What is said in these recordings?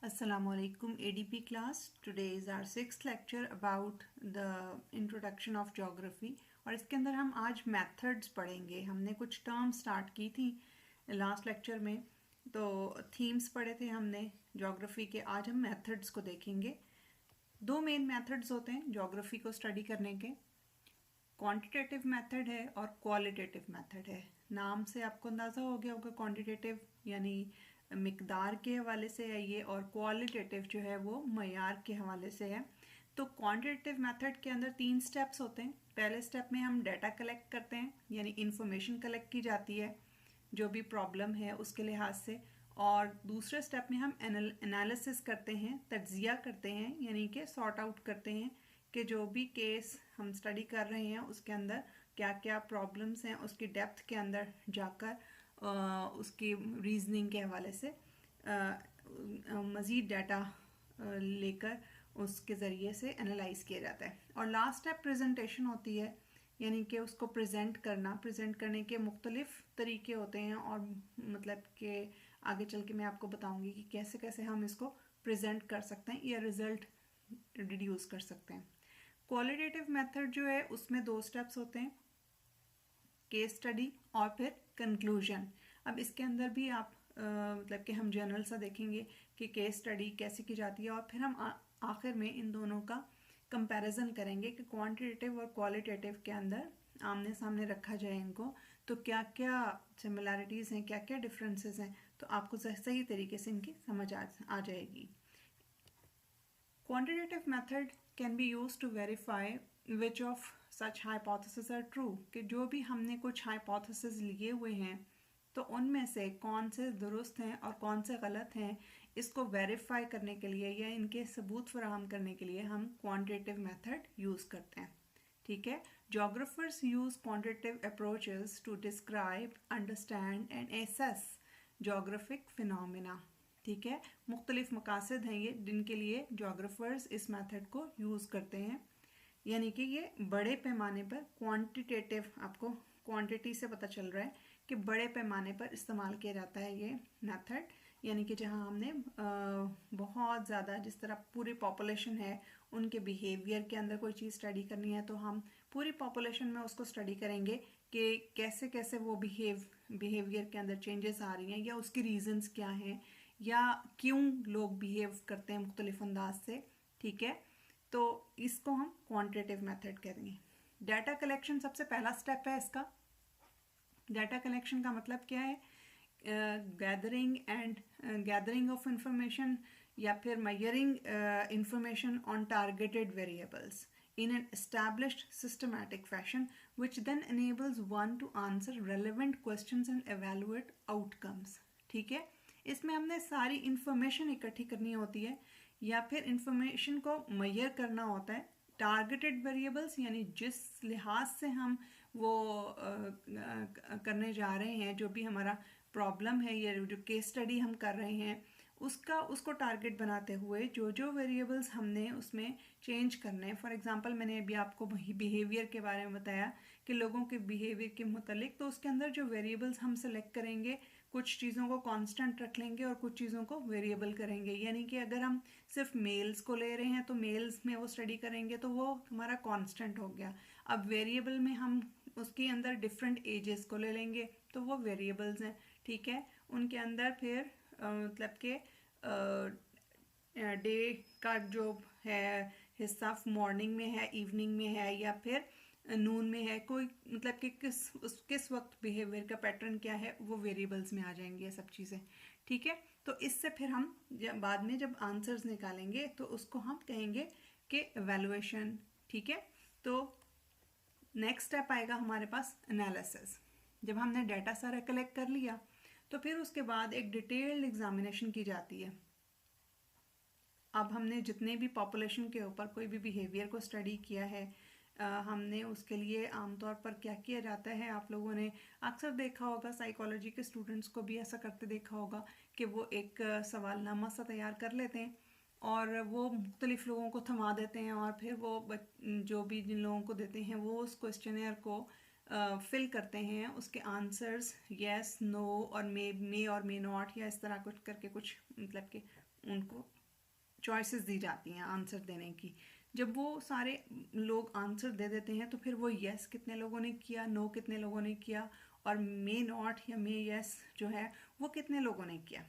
Assalamualaikum ADP class. Today is our sixth lecture about the introduction of geography और इसके अंदर हम आज methods पढ़ेंगे। हमने कुछ टर्म्स स्टार्ट की थी लास्ट लेक्चर में, तो थीम्स पढ़े थे हमने geography के। आज हम methods को देखेंगे। दो मेन methods होते हैं geography को स्टडी करने के, क्वांटिटेटिव मेथड है और क्वालिटेटिव मेथड है। नाम से आपको अंदाज़ा हो गया होगा, क्वांटिटेटिव यानी मिकदार के हवाले से है ये, और क्वालिटेटिव जो है वो मयार के हवाले से है। तो क्वांटिटेटिव मेथड के अंदर 3 स्टेप्स होते हैं। पहले स्टेप में हम डाटा कलेक्ट करते हैं, यानी इंफॉर्मेशन कलेक्ट की जाती है जो भी प्रॉब्लम है उसके लिहाज से, और दूसरे स्टेप में हम एनालिसिस करते हैं, तज्जिया करते हैं, यानी कि सॉर्ट आउट करते हैं कि जो भी केस हम स्टडी कर रहे हैं उसके अंदर क्या क्या प्रॉब्लम्स हैं, उसकी डेप्थ के अंदर जाकर उसकी रीजनिंग के हवाले से मज़ीद डाटा लेकर उसके ज़रिए से एनालाइज किया जाता है। और लास्ट स्टेप प्रेजेंटेशन होती है, यानी कि उसको प्रेजेंट करने के मुख्तलिफ तरीके होते हैं, और मतलब कि आगे चल के मैं आपको बताऊंगी कि कैसे कैसे हम इसको प्रेजेंट कर सकते हैं या रिज़ल्ट रिड्यूस कर सकते हैं। क्वालिटेटिव मेथड जो है उसमें 2 स्टेप्स होते हैं, केस स्टडी और फिर कंक्लूजन। अब इसके अंदर भी आप मतलब कि हम जनरल सा देखेंगे कि केस स्टडी कैसे की जाती है, और फिर हम आखिर में इन दोनों का कंपैरिजन करेंगे कि क्वांटिटेटिव और क्वालिटेटिव के अंदर आमने सामने रखा जाए इनको, तो क्या क्या सिमिलैरिटीज़ हैं, क्या क्या डिफरेंसेस हैं, तो आपको सही तरीके से इनकी समझ आ जाएगी। Quantitative method can be used to verify which of such hypotheses are true, कि जो भी हमने कुछ hypotheses लिए हुए हैं तो उनमें से कौन से दुरुस्त हैं और कौन से गलत हैं, इसको वेरीफाई करने के लिए या इनके सबूत फराहम करने के लिए हम क्वांटिटेटिव मेथड यूज़ करते हैं। ठीक है, geographers use quantitative approaches to describe, understand and assess geographic phenomena. ठीक है, मुख्तलिफ मकासद हैं ये जिनके लिए जोग्राफर्स इस मेथड को यूज़ करते हैं, यानी कि ये बड़े पैमाने पर क्वांटिटेटिव, आपको क्वांटिटी से पता चल रहा है कि बड़े पैमाने पर इस्तेमाल किया जाता है ये मेथड, यानी कि जहां हमने बहुत ज़्यादा, जिस तरह पूरी पॉपुलेशन है उनके बिहेवियर के अंदर कोई चीज़ स्टडी करनी है तो हम पूरी पॉपुलेशन में उसको स्टडी करेंगे कि कैसे कैसे वो बिहेवियर के अंदर चेंजेस आ रही हैं, या उसकी रीजंस क्या हैं, या क्यों लोग बिहेव करते हैं मुख्तलिफ अंदाज से। ठीक है, तो इसको हम क्वांटिटेटिव मेथड करेंगे। डाटा कलेक्शन सबसे पहला स्टेप है इसका। डाटा कलेक्शन का मतलब क्या है? गैदरिंग ऑफ इंफॉर्मेशन या फिर measuring information on targeted variables in an established systematic fashion, which then enables one to answer relevant questions and evaluate outcomes. ठीक है, इसमें हमने सारी इंफॉर्मेशन इकट्ठी करनी होती है या फिर इंफॉर्मेशन को मेजर करना होता है। टारगेटेड वेरिएबल्स यानी जिस लिहाज से हम वो करने जा रहे हैं, जो भी हमारा प्रॉब्लम है या जो केस स्टडी हम कर रहे हैं उसको टारगेट बनाते हुए जो जो वेरिएबल्स हमने उसमें चेंज करने हैं। फॉर एग्जांपल मैंने अभी आपको बिहेवियर के बारे में बताया कि लोगों के बिहेवियर के मुतालिक, तो उसके अंदर जो वेरिएबल्स हम सेलेक्ट करेंगे, कुछ चीज़ों को कांस्टेंट रख लेंगे और कुछ चीज़ों को वेरिएबल करेंगे। यानी कि अगर हम सिर्फ मेल्स को ले रहे हैं तो मेल्स में वो स्टडी करेंगे तो वो हमारा कांस्टेंट हो गया। अब वेरिएबल में हम उसके अंदर डिफरेंट एजेस को ले लेंगे तो वो वेरिएबल्स हैं। ठीक है, उनके अंदर फिर मतलब के डे का जो है हिस्सा मॉर्निंग में है, इवनिंग में है, या फिर नून में है, कोई मतलब कि किस वक्त बिहेवियर का पैटर्न क्या है, वो वेरिएबल्स में आ जाएंगे ये सब चीज़ें। ठीक है, तो इससे फिर हम बाद में जब आंसर्स निकालेंगे तो उसको हम कहेंगे कि एवेलुएशन। ठीक है, तो नेक्स्ट स्टेप आएगा हमारे पास एनालिसिस। जब हमने डाटा सारा कलेक्ट कर लिया तो फिर उसके बाद एक डिटेल्ड एग्जामिनेशन की जाती है। अब हमने जितने भी पॉपुलेशन के ऊपर कोई भी बिहेवियर को स्टडी किया है, हमने उसके लिए आमतौर पर क्या किया जाता है, आप लोगों ने अक्सर देखा होगा, साइकोलॉजी के स्टूडेंट्स को भी ऐसा करते देखा होगा कि वो एक सवालनामा सा तैयार कर लेते हैं और वो मुख्तलिफ लोगों को थमा देते हैं, और फिर वो जो भी जिन लोगों को देते हैं वो उस क्वेश्चनेयर को फिल करते हैं उसके आंसर्स येस, नो और मे और मे नॉट या इस तरह कुछ करके कुछ मतलब कि उनको चॉइसेस दी जाती हैं आंसर देने की। जब वो सारे लोग आंसर दे देते हैं तो फिर वो येस कितने लोगों ने किया, नो कितने लोगों ने किया और मे नॉट या मे येस जो है वो कितने लोगों ने किया।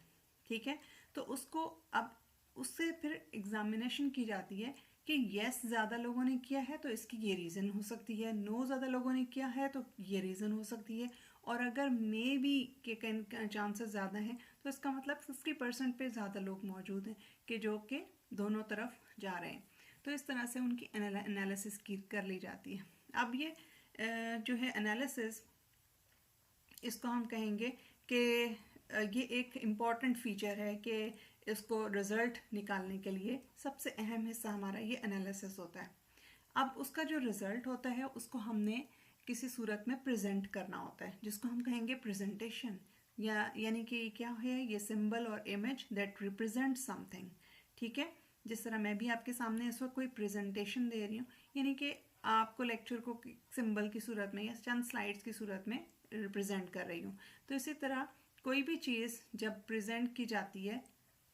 ठीक है, तो उसको अब उससे फिर एग्जामिनेशन की जाती है कि येस ज़्यादा लोगों ने किया है तो इसकी ये रीज़न हो सकती है, नो ज़्यादा लोगों ने किया है तो ये रीज़न हो सकती है, और अगर मे भी के चांसेस ज़्यादा हैं तो इसका मतलब 50% पे ज़्यादा लोग मौजूद हैं कि जो कि दोनों तरफ जा रहे हैं। तो इस तरह से उनकी एनालिसिस की कर ली जाती है। अब ये जो है एनालिसिस, इसको हम कहेंगे कि ये एक इम्पॉर्टेंट फीचर है कि इसको रिज़ल्ट निकालने के लिए सबसे अहम हिस्सा हमारा ये एनालिसिस होता है। अब उसका जो रिज़ल्ट होता है उसको हमने किसी सूरत में प्रेजेंट करना होता है जिसको हम कहेंगे प्रेजेंटेशन, या यानी कि क्या है, ये सिंबल और इमेज दैट रिप्रेजेंट समथिंग। ठीक है, जिस तरह मैं भी आपके सामने इस वक्त कोई प्रेजेंटेशन दे रही हूँ, यानी कि आपको लेक्चर को सिंबल की सूरत में या चंद स्लाइड्स की सूरत में रिप्रेजेंट कर रही हूँ। तो इसी तरह कोई भी चीज़ जब प्रेजेंट की जाती है,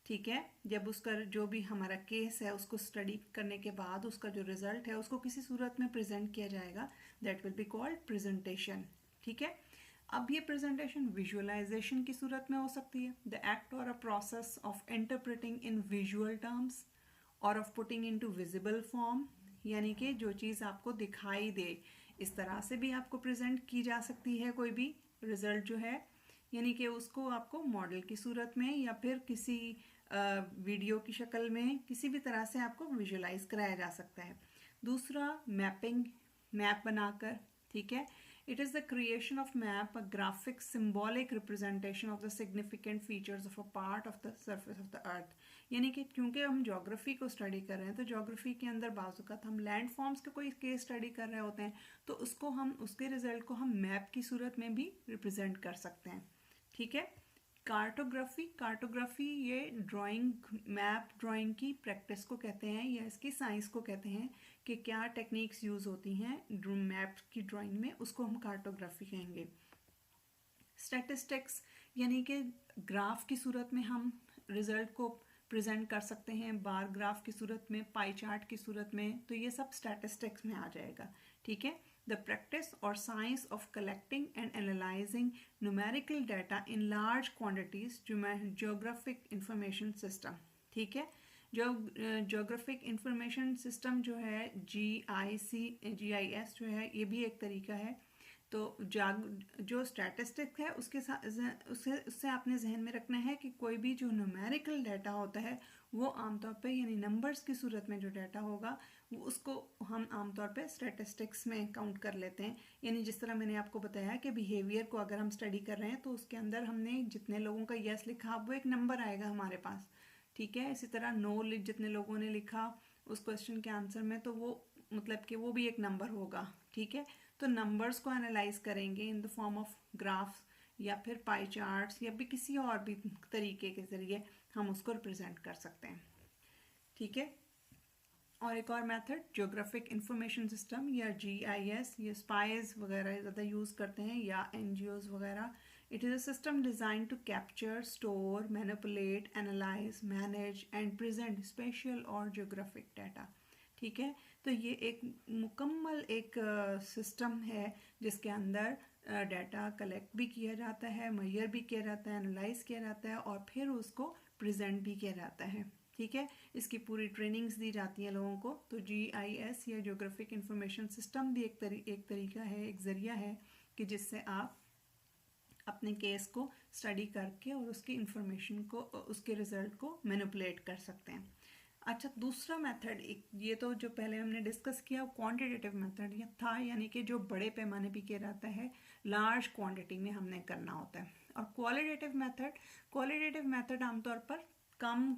ठीक है, जब उसका जो भी हमारा केस है उसको स्टडी करने के बाद उसका जो रिजल्ट है उसको किसी सूरत में प्रेजेंट किया जाएगा, that will be called presentation. ठीक है, अब ये प्रेजेंटेशन विजुअलाइजेशन की सूरत में हो सकती है, the act or a process of interpreting in visual terms or of putting into visible form, यानी कि जो चीज़ आपको दिखाई दे इस तरह से भी आपको प्रेजेंट की जा सकती है कोई भी रिजल्ट जो है, यानी कि उसको आपको मॉडल की सूरत में या फिर किसी वीडियो की शक्ल में किसी भी तरह से आपको विजुअलाइज कराया जा सकता है। दूसरा मैपिंग, मैप बनाकर। ठीक है, it is the creation of map, a graphic symbolic representation of the significant features of a part of the surface of the earth. यानी कि क्योंकि हम ज्योग्राफी को स्टडी कर रहे हैं तो ज्योग्राफी के अंदर बाज़ हम लैंड फॉर्म्स के कोई केस स्टडी कर रहे होते हैं तो उसको हम उसके रिजल्ट को हम मैप की सूरत में भी रिप्रेजेंट कर सकते हैं। ठीक है, कार्टोग्राफी, कार्टोग्राफी ये ड्राइंग, मैप ड्राइंग की प्रैक्टिस को कहते हैं या इसकी साइंस को कहते हैं कि क्या टेक्निक्स यूज़ होती हैं मैप की ड्राइंग में, उसको हम कार्टोग्राफी कहेंगे। स्टैटिस्टिक्स, यानी कि ग्राफ की सूरत में हम रिजल्ट को प्रेजेंट कर सकते हैं, बार ग्राफ की सूरत में, पाई चार्ट की सूरत में, तो ये सब स्टैटिस्टिक्स में आ जाएगा। ठीक है, द प्रैक्टिस और science of collecting and analysing numerical data in large quantities geographic information system. ठीक है, जो ज्योग्राफिक इंफॉर्मेशन सिस्टम जो है GIS जो है ये भी एक तरीका है। तो जो स्टैटिस्टिक है उसके साथ उससे आपने जहन में रखना है कि कोई भी जो न्यूमेरिकल डाटा होता है वो आमतौर पे यानी नंबर्स की सूरत में जो डाटा होगा वो उसको हम आमतौर पे स्टैटिस्टिक्स में काउंट कर लेते हैं। यानी जिस तरह मैंने आपको बताया कि बिहेवियर को अगर हम स्टडी कर रहे हैं तो उसके अंदर हमने जितने लोगों का यस लिखा वो एक नंबर आएगा हमारे पास। ठीक है, इसी तरह नो जितने लोगों ने लिखा उस क्वेश्चन के आंसर में तो वो मतलब कि वो भी एक नंबर होगा। ठीक है, तो नंबर्स को एनालाइज करेंगे in the form of graphs या फिर पाई चार्ट्स या भी किसी और भी तरीके के ज़रिए हम उसको रिप्रेजेंट कर सकते हैं। ठीक है, और एक और मेथड ज्योग्राफिक इंफॉर्मेशन सिस्टम या GIS, ये स्पाइस वगैरह ज़्यादा यूज़ करते हैं या NGOs वगैरह। It is a system designed to capture, store, manipulate, analyse, manage and present spatial और ज्योग्राफिक डाटा। ठीक है, तो ये एक मुकम्मल एक सिस्टम है जिसके अंदर डाटा कलेक्ट भी किया जाता है, मेजर भी किया जाता है, एनालाइज किया जाता है और फिर उसको प्रेजेंट भी किया जाता है। ठीक है, इसकी पूरी ट्रेनिंग्स दी जाती हैं लोगों को। तो GIS या ज्योग्राफिक इंफॉर्मेशन सिस्टम भी एक तरीका है, एक ज़रिया है कि जिससे आप अपने केस को स्टडी करके और उसकी इंफॉर्मेशन को, उसके रिजल्ट को मैनिपुलेट कर सकते हैं। अच्छा, दूसरा मेथड, एक ये तो जो पहले हमने डिस्कस किया क्वांटिटेटिव मेथड ये था, यानी कि जो बड़े पैमाने पे किया जाता है, लार्ज क्वांटिटी में हमने करना होता है। और क्वालिटेटिव मेथड आमतौर पर कम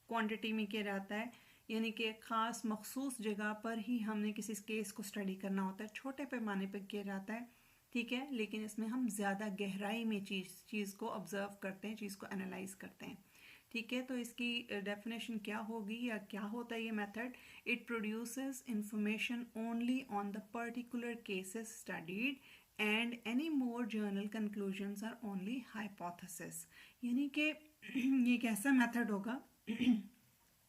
क्वांटिटी में किया जाता है, यानी कि एक ख़ास मखसूस जगह पर ही हमने किसी केस को स्टडी करना होता है, छोटे पैमाने पर किया जाता है। ठीक है, लेकिन इसमें हम ज़्यादा गहराई में चीज़ को ऑब्जर्व करते हैं, चीज़ को एनालाइज करते हैं। ठीक है, तो इसकी डेफिनेशन क्या होगी या क्या होता है ये method? It produces information only on the particular cases studied and any more general conclusions are only hypothesis. यानी कि ये एक ऐसा मेथड होगा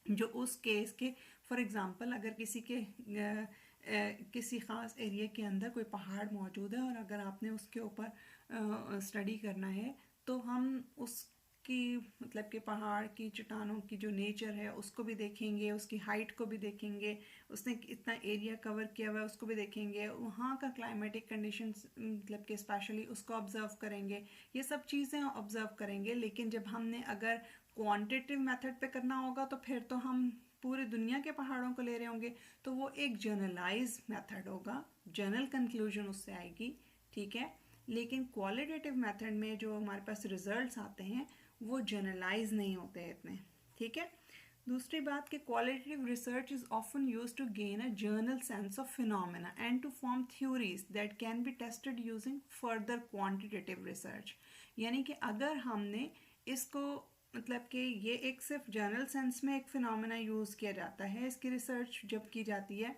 जो उस केस के, फॉर एग्जांपल अगर किसी के किसी ख़ास एरिया के अंदर कोई पहाड़ मौजूद है और अगर आपने उसके ऊपर स्टडी करना है तो हम उसकी मतलब कि पहाड़ की चट्टानों की जो नेचर है उसको भी देखेंगे, उसकी हाइट को भी देखेंगे, उसने इतना एरिया कवर किया हुआ है उसको भी देखेंगे, वहाँ का क्लाइमेटिक कंडीशंस मतलब कि स्पेशली उसको ऑब्ज़र्व करेंगे, ये सब चीज़ें ऑब्ज़र्व करेंगे। लेकिन जब हमने अगर क्वांटिटेटिव मेथड पे करना होगा तो फिर तो हम पूरी दुनिया के पहाड़ों को ले रहे होंगे, तो वो एक जनरलाइज मेथड होगा, जनरल कंक्लूजन उससे आएगी, ठीक है। लेकिन क्वालिटेटिव मेथड में जो हमारे पास रिजल्ट्स आते हैं वो जनरलाइज नहीं होते इतने, ठीक है। दूसरी बात कि qualitative research is often use to gain a general sense of phenomena and to form theories that can be tested using further quantitative research. यानी कि अगर हमने इसको मतलब कि ये एक सिर्फ जनरल सेंस में एक फिनोमेना यूज़ किया जाता है, इसकी रिसर्च जब की जाती है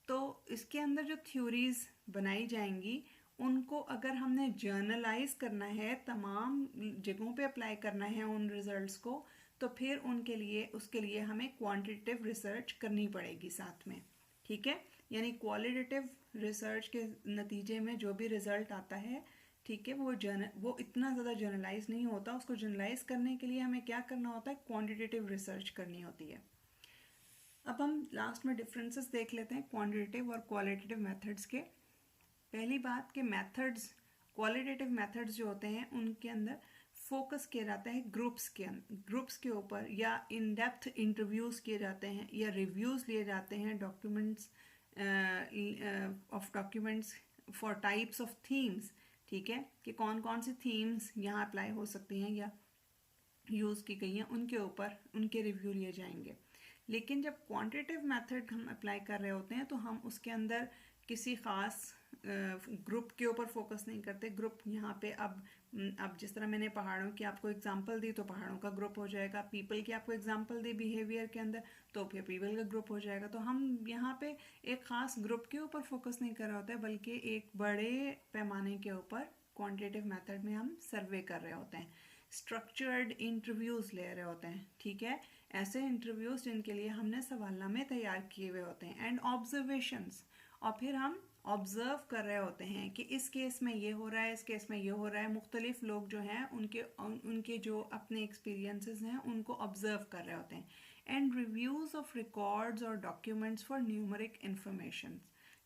तो इसके अंदर जो थ्योरीज बनाई जाएंगी उनको अगर हमने जर्नलाइज करना है, तमाम जगहों पे अप्लाई करना है उन रिजल्ट्स को, तो फिर उनके लिए उसके लिए हमें क्वांटिटेटिव रिसर्च करनी पड़ेगी साथ में, ठीक है। यानी क्वालिटेटिव रिसर्च के नतीजे में जो भी रिजल्ट आता है, ठीक है, वो इतना ज़्यादा जनरलाइज नहीं होता। उसको जनरलाइज करने के लिए हमें क्या करना होता है, क्वांटिटेटिव रिसर्च करनी होती है। अब हम लास्ट में डिफरेंसेस देख लेते हैं क्वांटिटेटिव और क्वालिटेटिव मेथड्स के। पहली बात कि मेथड्स, क्वालिटेटिव मेथड्स जो होते हैं उनके अंदर फोकस किया जाता है ग्रुप्स के ऊपर, या इन डेप्थ इंटरव्यूज़ किए जाते हैं, या रिव्यूज़ लिए जाते हैं documents of documents for types of themes, ठीक है, कि कौन कौन सी थीम्स यहाँ अप्लाई हो सकती हैं या यूज़ की गई हैं, उनके ऊपर उनके रिव्यू लिए जाएंगे। लेकिन जब क्वांटिटेटिव मेथड हम अप्लाई कर रहे होते हैं तो हम उसके अंदर किसी ख़ास ग्रुप के ऊपर फोकस नहीं करते। ग्रुप यहाँ पे अब जिस तरह मैंने पहाड़ों की आपको एग्जांपल दी तो पहाड़ों का ग्रुप हो जाएगा, पीपल की आपको एग्जांपल दी बिहेवियर के अंदर तो फिर पीपल का ग्रुप हो जाएगा। तो हम यहाँ पे एक ख़ास ग्रुप के ऊपर फोकस नहीं कर रहे होते हैं, बल्कि एक बड़े पैमाने के ऊपर क्वांटिटेटिव मेथड में हम सर्वे कर रहे होते हैं, स्ट्रक्चर्ड इंटरव्यूज़ ले रहे होते हैं, ठीक है, ऐसे इंटरव्यूज़ जिनके लिए हमने सवालनामे तैयार किए हुए होते हैं, एंड ऑब्जर्वेशंस, और फिर हम ऑब्ज़र्व कर रहे होते हैं कि इस केस में ये हो रहा है, इस केस में ये हो रहा है। मुख्तलिफ लोग जो हैं उनके जो अपने एक्सपीरियंसेस हैं उनको ऑब्ज़र्व कर रहे होते हैं। एंड रिव्यूज़ ऑफ रिकॉर्ड्स और डॉक्यूमेंट्स फॉर न्यूमरिक इंफॉर्मेशन,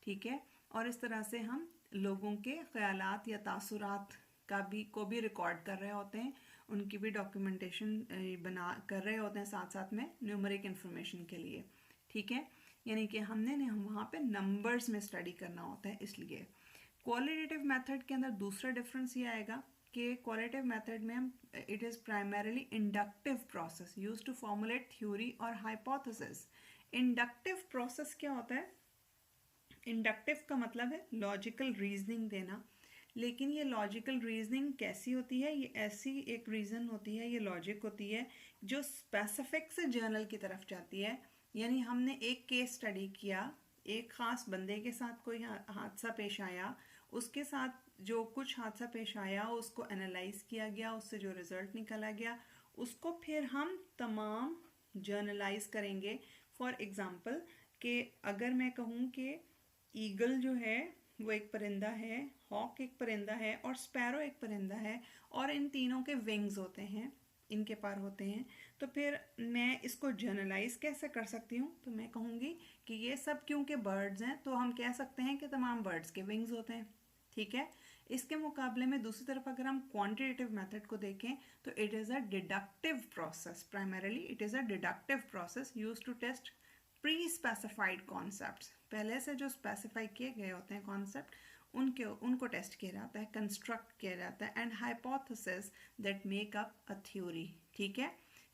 ठीक है, और इस तरह से हम लोगों के ख्यालात या तासुरात को भी रिकॉर्ड कर रहे होते हैं, उनकी भी डॉक्यूमेंटेशन बना कर रहे होते हैं साथ साथ में न्यूमरिक इन्फॉर्मेशन के लिए, ठीक है। यानी कि हमने वहाँ पे नंबर्स में स्टडी करना होता है। इसलिए क्वालिटेटिव मेथड के अंदर दूसरा डिफरेंस ये आएगा कि क्वालिटेटिव मेथड में हम it is primarily inductive process use to formulate theory और हाइपोथेसिस। इंडक्टिव प्रोसेस क्या होता है, इंडक्टिव का मतलब है लॉजिकल रीजनिंग देना। लेकिन ये लॉजिकल रीजनिंग कैसी होती है, ये ऐसी एक रीज़न होती है, ये लॉजिक होती है जो स्पेसिफिक से जर्नल की तरफ जाती है। यानी हमने एक केस स्टडी किया, एक ख़ास बंदे के साथ कोई हादसा पेश आया, उसके साथ जो कुछ हादसा पेश आया उसको एनालाइज किया गया, उससे जो रिज़ल्ट निकला गया उसको फिर हम तमाम जर्नलाइज करेंगे। फॉर एग्ज़ाम्पल कि अगर मैं कहूँ कि ईगल जो है वो एक परिंदा है, हॉक एक परिंदा है और स्पैरो एक परिंदा है, और इन तीनों के विंग्स होते हैं, इनके पर होते हैं, तो फिर मैं इसको जनरलाइज कैसे कर सकती हूँ, तो मैं कहूँगी कि ये सब क्योंकि बर्ड्स हैं तो हम कह सकते हैं कि तमाम बर्ड्स के विंग्स होते हैं, ठीक है। इसके मुकाबले में दूसरी तरफ अगर हम क्वांटिटेटिव मेथड को देखें तो it is a deductive process, primarily it is a deductive process use to test pre specified concepts, पहले से जो स्पेसिफाई किए गए होते हैं कॉन्सेप्ट उनको टेस्ट किया जाता है, कंस्ट्रक्ट किया जाता है, and hypothesis that make up a theory, ठीक है,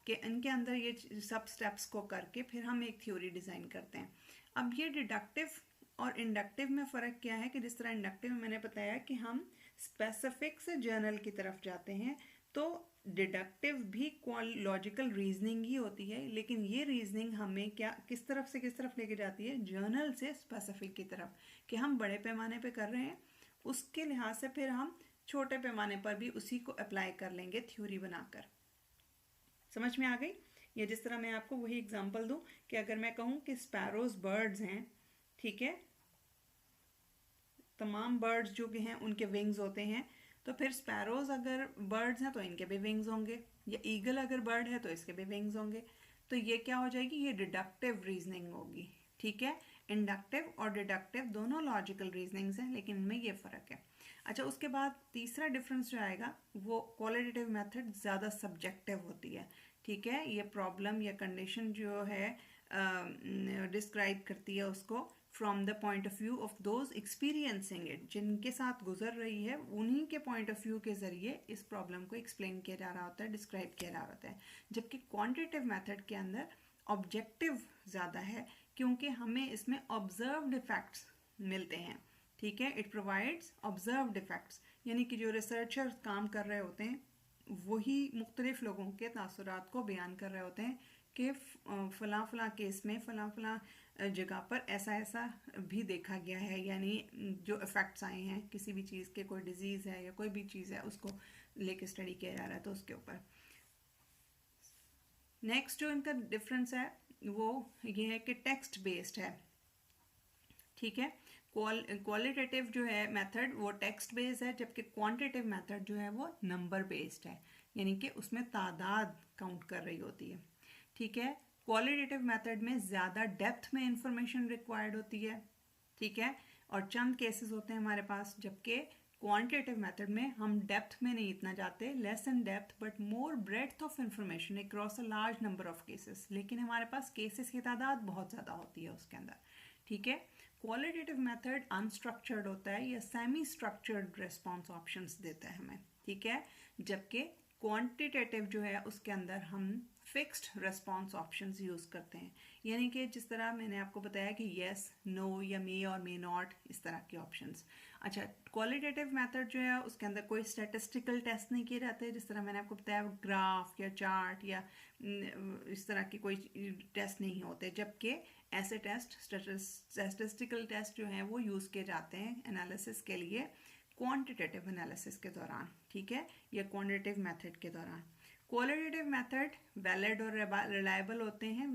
कि इनके अंदर ये सब स्टेप्स को करके फिर हम एक थ्योरी डिज़ाइन करते हैं। अब ये डिडक्टिव और इंडक्टिव में फ़र्क क्या है कि जिस तरह इंडक्टिव में मैंने बताया कि हम स्पेसिफिक से जर्नल की तरफ जाते हैं, तो डिडक्टिव भी लॉजिकल रीजनिंग ही होती है, लेकिन ये रीजनिंग हमें किस तरफ लेके जाती है, जर्नल से स्पेसिफिक की तरफ, कि हम बड़े पैमाने पे कर रहे हैं उसके लिहाज से फिर हम छोटे पैमाने पर भी उसी को अप्लाई कर लेंगे थ्योरी बनाकर। समझ में आ गई? या जिस तरह मैं आपको वही एग्जांपल दूं कि अगर मैं कहूं कि स्पैरोज बर्ड्स हैं, ठीक है, तमाम बर्ड्स जो कि हैं उनके विंग्स होते हैं, तो फिर स्पैरोज अगर बर्ड्स हैं तो इनके भी विंग्स होंगे, या ईगल अगर बर्ड है तो इसके भी विंग्स होंगे। तो ये क्या हो जाएगी? ये डिडक्टिव रीजनिंग होगी, ठीक है। इंडक्टिव और डिडक्टिव दोनों लॉजिकल रीजनिंग्स हैं, लेकिन इनमें ये फ़र्क है। अच्छा, उसके बाद तीसरा डिफरेंस जो आएगा वो क्वालिटेटिव मेथड ज़्यादा सब्जेक्टिव होती है, ठीक है। ये प्रॉब्लम या कंडीशन जो है डिस्क्राइब करती है उसको from the point of view of those experiencing it, जिनके साथ गुजर रही है उन्हीं के पॉइंट ऑफ व्यू के ज़रिए इस प्रॉब्लम को एक्सप्लेन किया जा रहा होता है, डिस्क्राइब किया जा रहा होता है। जबकि क्वांटिटेटिव मेथड के अंदर ऑब्जेक्टिव ज़्यादा है, क्योंकि हमें इसमें ऑब्जर्व्ड इफेक्ट्स मिलते हैं, ठीक है। इट प्रोवाइड्स ऑब्जर्व्ड इफेक्ट्स, यानी कि जो रिसर्चर्स काम कर रहे होते हैं वही मुख्तलिफ लोगों के तासुरात को बयान कर रहे होते हैं कि फ़लाँ फ़लाँ केस में फ़लाँ फ़लाँ जगह पर ऐसा ऐसा भी देखा गया है, यानी जो इफ़ेक्ट्स आए हैं किसी भी चीज़ के, कोई डिजीज़ है या कोई भी चीज़ है उसको लेके स्टडी किया जा रहा है, तो उसके ऊपर। नेक्स्ट जो इनका डिफरेंस है वो ये है कि टेक्स्ट बेस्ड है, ठीक है। क्वालिटेटिव जो है मेथड वो टेक्स्ट बेस्ड है, जबकि क्वांटिटेटिव मेथड जो है वो नंबर बेस्ड है, यानी कि उसमें तादाद काउंट कर रही होती है, ठीक है। क्वालिटेटिव मेथड में ज़्यादा डेप्थ में इंफॉर्मेशन रिक्वायर्ड होती है, ठीक है, और चंद केसेस होते हैं हमारे पास, जबकि क्वांटिटेटिव मेथड में हम डेप्थ में नहीं इतना जाते, less in depth but more breadth of information across a large number of cases, लेकिन हमारे पास केसेस की तादाद बहुत ज़्यादा होती है उसके अंदर, ठीक है। क्वालिटेटिव मेथड अनस्ट्रक्चर्ड होता है या सेमी स्ट्रक्चर्ड रिस्पॉन्स ऑप्शंस देता है हमें, ठीक है, जबकि क्वांटिटेटिव जो है उसके अंदर हम फिक्स्ड रिस्पॉन्स ऑप्शंस यूज़ करते हैं, यानी कि जिस तरह मैंने आपको बताया कि येस, नो या मे और मे नॉट, इस तरह के ऑप्शंस। अच्छा, क्वालिटेटिव मेथड जो है उसके अंदर कोई स्टैटिस्टिकल टेस्ट नहीं किए जाते, जिस तरह मैंने आपको बताया ग्राफ या चार्ट या इस तरह के कोई टेस्ट नहीं होते, जबकि ऐसे टेस्ट, स्टैटिस्टिकल टेस्ट जो हैं वो यूज़ किए जाते हैं एनालिसिस के लिए क्वांटिटेटिव एनालिसिस के दौरान, ठीक है, या क्वांटिटेटिव मेथड के दौरान। क्वालिटेटिव मेथड वैलिड और रिलायबल होते हैं,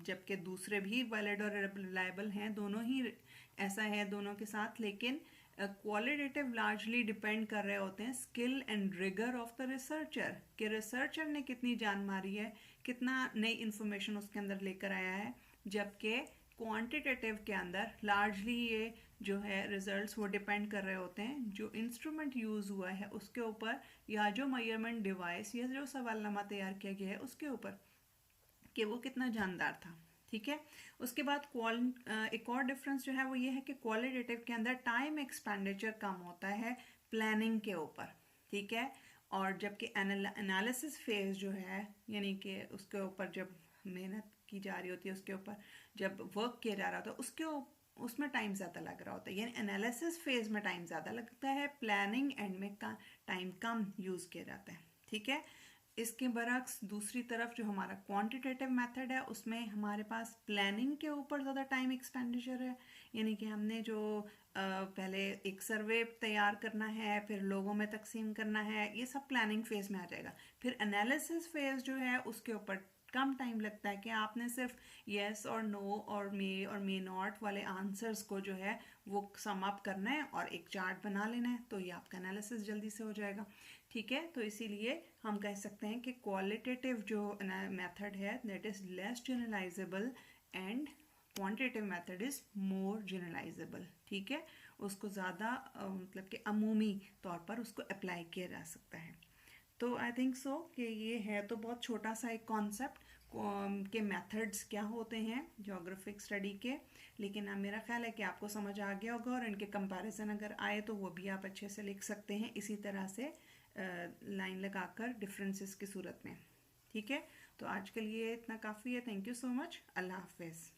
जबकि दूसरे भी वैलिड और रिलायबल हैं, दोनों ही ऐसा है दोनों के साथ, लेकिन क्वालिटेटिव लार्जली डिपेंड कर रहे होते हैं skill and rigour of the researcher, कि रिसर्चर ने कितनी जान मारी है, कितना नई इन्फॉर्मेशन उसके अंदर लेकर आया है, जबकि क्वांटिटेटिव के अंदर लार्जली ये जो है रिजल्ट्स वो डिपेंड कर रहे होते हैं जो इंस्ट्रूमेंट यूज़ हुआ है उसके ऊपर, या जो मेजरमेंट डिवाइस या जो सवालनामा तैयार किया गया है उसके ऊपर, कि वो कितना जानदार था, ठीक है। उसके बाद एक और डिफरेंस जो है वो ये है कि क्वालिटेटिव के अंदर टाइम एक्सपेंडिचर कम होता है प्लानिंग के ऊपर, ठीक है, और जबकि एनालिसिस फेज जो है, यानी कि उसके ऊपर जब मेहनत की जा रही होती है, उसके ऊपर जब वर्क किया जा रहा होता है उसमें टाइम ज़्यादा लग रहा होता है, यानी एनालिसिस फेज में टाइम ज़्यादा लगता है, प्लानिंग एंड में टाइम कम यूज़ किया जाता है, ठीक है। इसके बरक्स दूसरी तरफ जो हमारा क्वांटिटेटिव मेथड है उसमें हमारे पास प्लानिंग के ऊपर ज़्यादा टाइम एक्सपेंडिचर है, यानी कि हमने जो पहले एक सर्वे तैयार करना है, फिर लोगों में तकसीम करना है, ये सब प्लानिंग फेज में आ जाएगा। फिर एनालिसिस फेज जो है उसके ऊपर कम टाइम लगता है कि आपने सिर्फ येस और नो और मे नॉट वाले आंसर्स को जो है वो सम अप करना है और एक चार्ट बना लेना है, तो ये आपका एनालिसिस जल्दी से हो जाएगा, ठीक है। तो इसीलिए हम कह सकते हैं कि क्वालिटेटिव जो मेथड है that is less generalisable and quantitative method is more generalisable, ठीक है, उसको ज़्यादा मतलब कि अमूमी तौर पर उसको अप्लाई किया जा सकता है। तो आई थिंक सो कि ये है तो बहुत छोटा सा एक कॉन्सेप्ट के मेथड्स क्या होते हैं ज्योग्राफिक स्टडी के, लेकिन मेरा ख्याल है कि आपको समझ आ गया होगा, और इनके कंपैरिजन अगर आए तो वो भी आप अच्छे से लिख सकते हैं इसी तरह से लाइन लगाकर डिफरेंसेस की सूरत में, ठीक है। तो आज के लिए इतना काफ़ी है। Thank you so much. Allah हाफिज़।